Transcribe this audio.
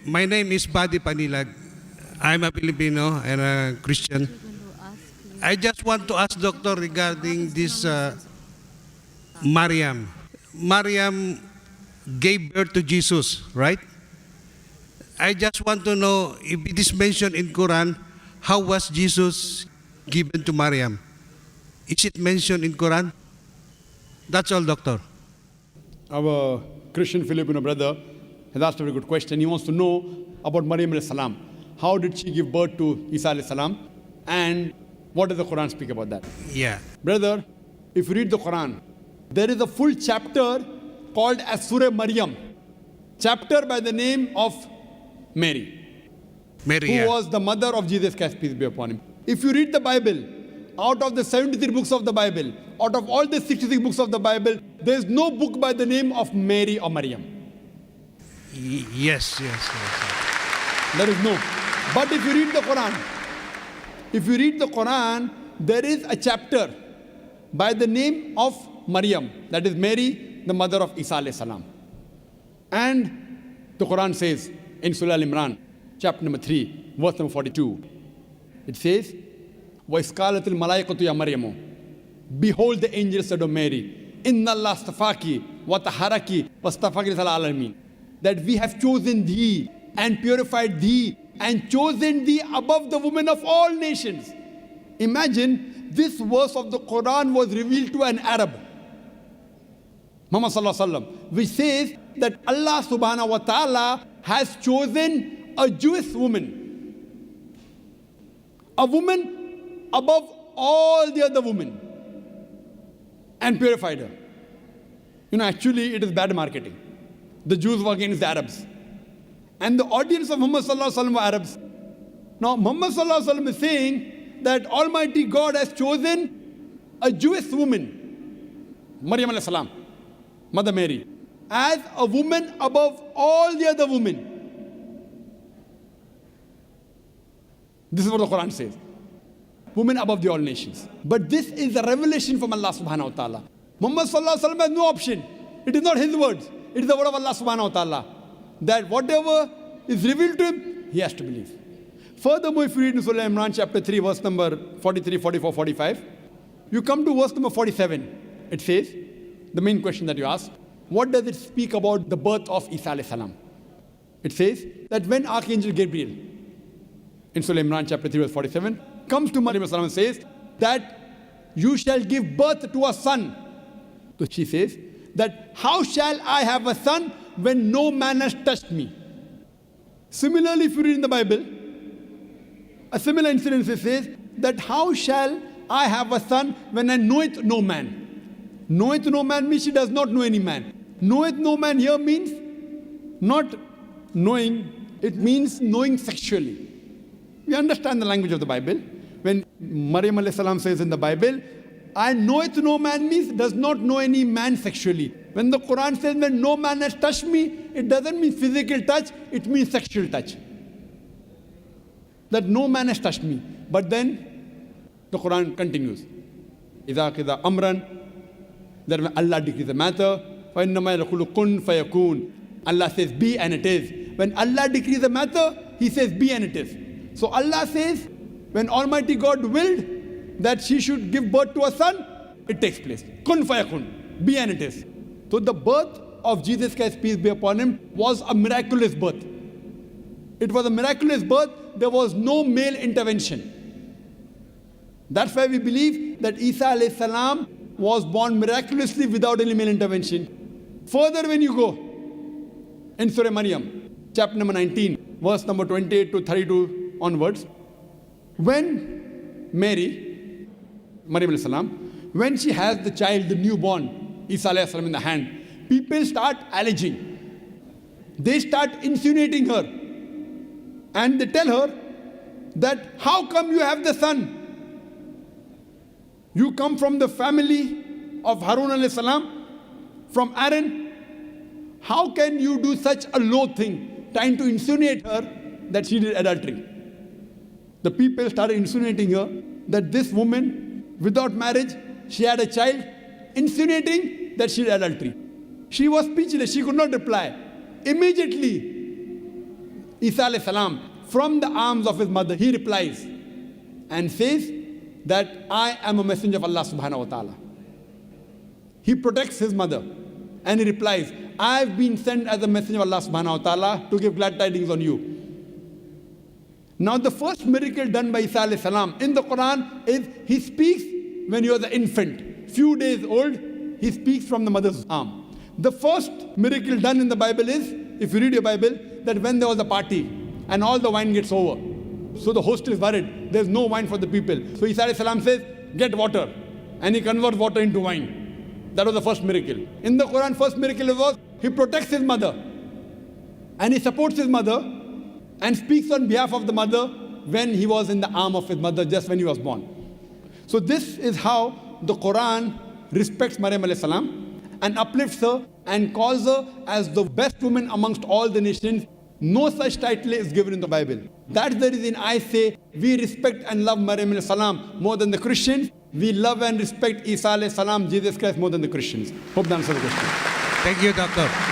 My name is Buddy Panilag. I'm a Filipino and a Christian. I just want to ask Doctor regarding this Mariam. Mariam gave birth to Jesus, right? I just want to know if it is mentioned in Quran, how was Jesus given to Mariam? Is it mentioned in Quran? That's all, Doctor. Our Christian Filipino brother has asked a very good question. He wants to know about Maryam alayhi salam. How did she give birth to Isa alayhi salam? And what does the Quran speak about that? Yeah. Brother, if you read the Quran, there is a full chapter called as Surah Maryam. Chapter by the name of Mary, Mary, who was the mother of Jesus Christ, peace be upon him. If you read the Bible, out of the 73 books of the Bible, out of all the 66 books of the Bible, there is no book by the name of Mary or Maryam. Yes. There is no. But if you read the Quran, there is a chapter by the name of Maryam, that is Mary, the mother of Isa alayhi salam. And the Quran says in Surah Al-Imran, chapter number 3, verse number 42, it says, وَإِسْقَالَتِ الْمَلَائِكَةُ يَا مَرْيَمُ, behold, the angel said of Mary, إِنَّ اللَّهَ اسْتَفَاكِ وَطَهَّرَكِ وَاسْتَفَاكِ لِلْعَالَمِينَ الْعَالَمِينَ, that we have chosen thee and purified thee and chosen thee above the women of all nations. Imagine, this verse of the Quran was revealed to an Arab, Muhammad sallallahu alaihi wasallam, which says that Allah subhanahu wa ta'ala has chosen a Jewish woman, a woman above all the other women, and purified her. Actually, it is bad marketing. The Jews were against the Arabs, and the audience of Muhammad sallallahu alaihi wasallam were Arabs. Now, Muhammad sallallahu alaihi wasallam is saying that Almighty God has chosen a Jewish woman, Maryam alayhi salam, Mother Mary, as a woman above all the other women. This is what the Quran says. Women above the all nations. But this is a revelation from Allah subhanahu wa ta'ala. Muhammad sallallahu alaihi wasallam has no option. It is not his words. It is the word of Allah subhanahu wa ta'ala. That whatever is revealed to him, he has to believe. Furthermore, if you read in Surah Imran chapter 3, verse number 43, 44, 45, you come to verse number 47. It says, the main question that you asked, what does it speak about the birth of Isa alayhi salam? It says that when Archangel Gabriel, in Surah Imran chapter 3, verse 47, comes to Maryam and says that you shall give birth to a son. So she says that how shall I have a son when no man has touched me? Similarly, if you read in the Bible, a similar incident says that how shall I have a son when I knoweth no man? Knoweth no man means she does not know any man. Knoweth no man here means not knowing, it means knowing sexually. We understand the language of the Bible. When Maryam alayhi salam says in the Bible, I knoweth no man means does not know any man sexually. When the Quran says when no man has touched me, it doesn't mean physical touch, it means sexual touch. That no man has touched me. But then the Quran continues. إِذَا كِذَا أَمْرًا, that when Allah decrees a matter, فَإِنَّمَا يَقُولُ كُن فَيَكُونَ, Allah says be and it is. When Allah decrees a matter, He says be and it is. So Allah says, when Almighty God willed that she should give birth to a son, it takes place. Kun fayakun, be and it is. So the birth of Jesus Christ, peace be upon him, was a miraculous birth. It was a miraculous birth. There was no male intervention. That's why we believe that Isa alayhi salam was born miraculously without any male intervention. Further, when you go in Surah Maryam, chapter number 19, verse number 28 to 32 onwards, when Mary, Maryam alayhi salam, when she has the child, the newborn, Isa alayhi salam in the hand, people start alleging. They start insinuating her. And they tell her that how come you have the son? You come from the family of Harun alayhi salam, from Aaron. How can you do such a low thing, trying to insinuate her that she did adultery? The people started insinuating her that this woman, without marriage, she had a child, insinuating that she did adultery. She was speechless. She could not reply. Immediately, Isa alayhi salam from the arms of his mother, he replies and says that I am a messenger of Allah subhanahu wa ta'ala. He protects his mother and he replies, I've been sent as a messenger of Allah subhanahu wa ta'ala to give glad tidings on you. Now the first miracle done by Isa alayhi salam in the Quran is he speaks when he was an infant, few days old, he speaks from the mother's arm. The first miracle done in the Bible is, if you read your Bible, that when there was a party and all the wine gets over. So the host is worried, there's no wine for the people. So Isa alayhi salam says, get water. And he converts water into wine. That was the first miracle. In the Quran, first miracle was, he protects his mother. And he supports his mother and speaks on behalf of the mother when he was in the arm of his mother, just when he was born. So this is how the Quran respects Maryam alayhi salam and uplifts her and calls her as the best woman amongst all the nations. No such title is given in the Bible. That's the reason I say we respect and love Maryam alayhi salam more than the Christians. We love and respect Isa alayhi salam, Jesus Christ, more than the Christians. Hope that answers the question. Thank you, Doctor.